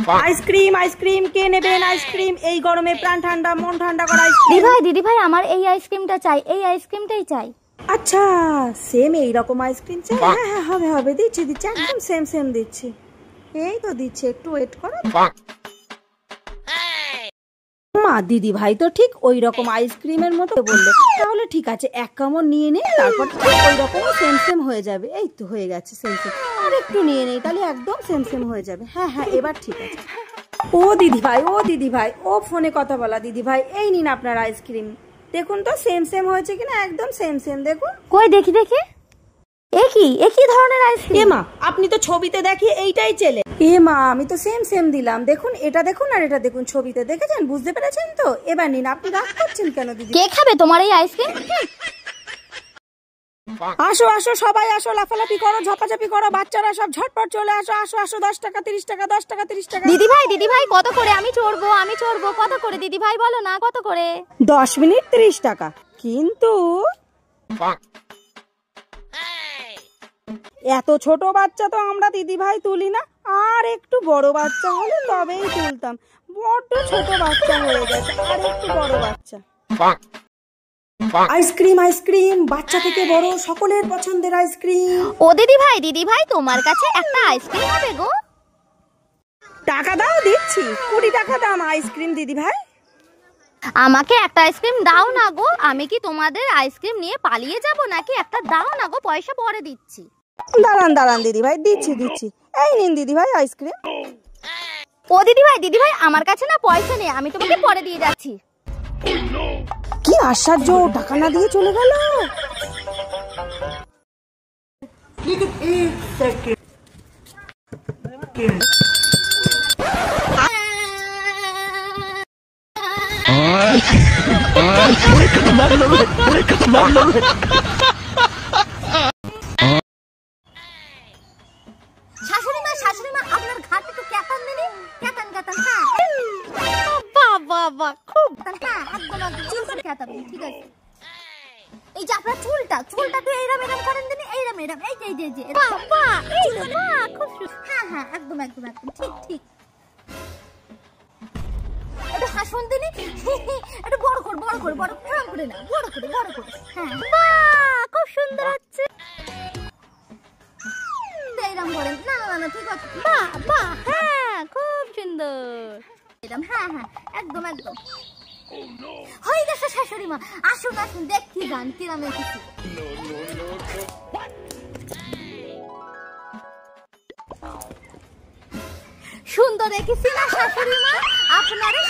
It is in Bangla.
আইসক্রিম আইসক্রিম কে নেবেন? আইসক্রিম এই গরমে প্রাণ ঠান্ডা মন ঠান্ডা করা আইসক্রিম। দিদি ভাই আমার এই আইসক্রিমটা চাই, এই আইসক্রিমটাই চাই। আচ্ছা সেম এইরকম আইসক্রিম চাই? হ্যাঁ হ্যাঁ হবে হবে, দিচ্ছি দিচ্ছি, একদম সেম সেম দিচ্ছি। এই তো দিচ্ছি, একটু ওয়েট করো। মা দিদি ভাই তো ঠিক ওই রকম আইসক্রিমের মতো বললো, তাহলে ঠিক আছে এক কামড় নিয়ে নেই, তারপর ওই রকম সেম সেম হয়ে যাবে। এই তো হয়ে গেছে সেম সেম, আর একটু নিয়ে নেই তাহলে একদম সেম সেম হয়ে যাবে। হ্যাঁ হ্যাঁ এবার ঠিক আছে। ও দিদি ভাই ও দিদি ভাই, ও ফোনে কথা বলা দিদি ভাই, এই নিন আপনার আইসক্রিম। দেখুন তো সেম সেম হয়েছে কিনা, একদম সেম সেম দেখুন। কই দেখি দেখি, একই ধরনের আইসক্রিম। এ মা আপনি তো ছবিতে দেখি এইটাই চেলে। এ মা আমি তো সেম সেম দিলাম, দেখুন এটা দেখুন আর এটা দেখুন, ছবিতে দেখেছেন, বুঝতে পেরেছেন তো? এবার নিন। আপনি রাগ করছেন কেন দিদি? কে খাবে তোমার এই আইসক্রিম? আসো আসো সবাই আসো, লাফালাফি করো, ঝপাঝপি করো, বাচ্চারা সব ঝটপট চলে আসো। আসো আসো, 10 টাকা 30 টাকা, 10 টাকা 30 টাকা। দিদি ভাই কত করে? আমি চড়বো কত করে? দিদি ভাই বলো না কত করে? 10 মিনিট 30 টাকা। কিন্তু এত ছোট বাচ্চা তো আমরা দিদি ভাই তুলি না, আর একটু বড় বাচ্চা হলে তবেই তুলতাম। বড্ড ছোট বাচ্চা হয়ে গেছে, আর একটু বড় বাচ্চা। আইসক্রিম আইসক্রিম, বাচ্চা থেকে বড় সকলের পছন্দের আইসক্রিম। ও দিদি ভাই তোমার কাছে একটা আইসক্রিম হবে গো? টাকা দাও, দিচ্ছি। 20 টাকা দাম আইসক্রিম দিদি ভাই। আমাকে একটা আইসক্রিম দাও না গো, আমি কি তোমাদের আইসক্রিম নিয়ে পালিয়ে যাব নাকি? একটা দাও না গো, পয়সা পরে দিচ্ছি। দাঁড়ান দাঁড়ান দিদি ভাই, দিচ্ছি দিচ্ছি। এই নিন দিদি ভাই আইসক্রিম। ও দিদি ভাই আমার কাছে না পয়সা নেই, আমি তোমাকে পরে দিয়ে যাচ্ছি। কি আশ্চর্য, টাকা না দিয়ে চলে গেল। শাশুড়ি মা আপনার ঘাটে একটু ক্যাতান দিনি, ক্যাতান। হ্যাঁ বাবা খুব হ্যাঁ একদম চুল করে ক্যাতান, ঠিক আছে। এই যে আপনার চুলটা তো এইরকম করেন দিনি, এইরকম এই যে বাবা এই বাহ খুব হ্যাঁ একদম ঠিক। একটু হাসুন দিনি, একটু বড় করে না, বড় করে হ্যাঁ বাহ খুব সুন্দর হচ্ছে। এইরকম করেন না ঠিক আছে, বাহ হ্যাঁ খুব সুন্দর। হ্যাঁ একদম হয়ে গেছে শাশুড়ি মা। আসুন দেখি গান কিরাম এসেছি। সুন্দর দেখেছি না শাশুড়ি মা? আপনারা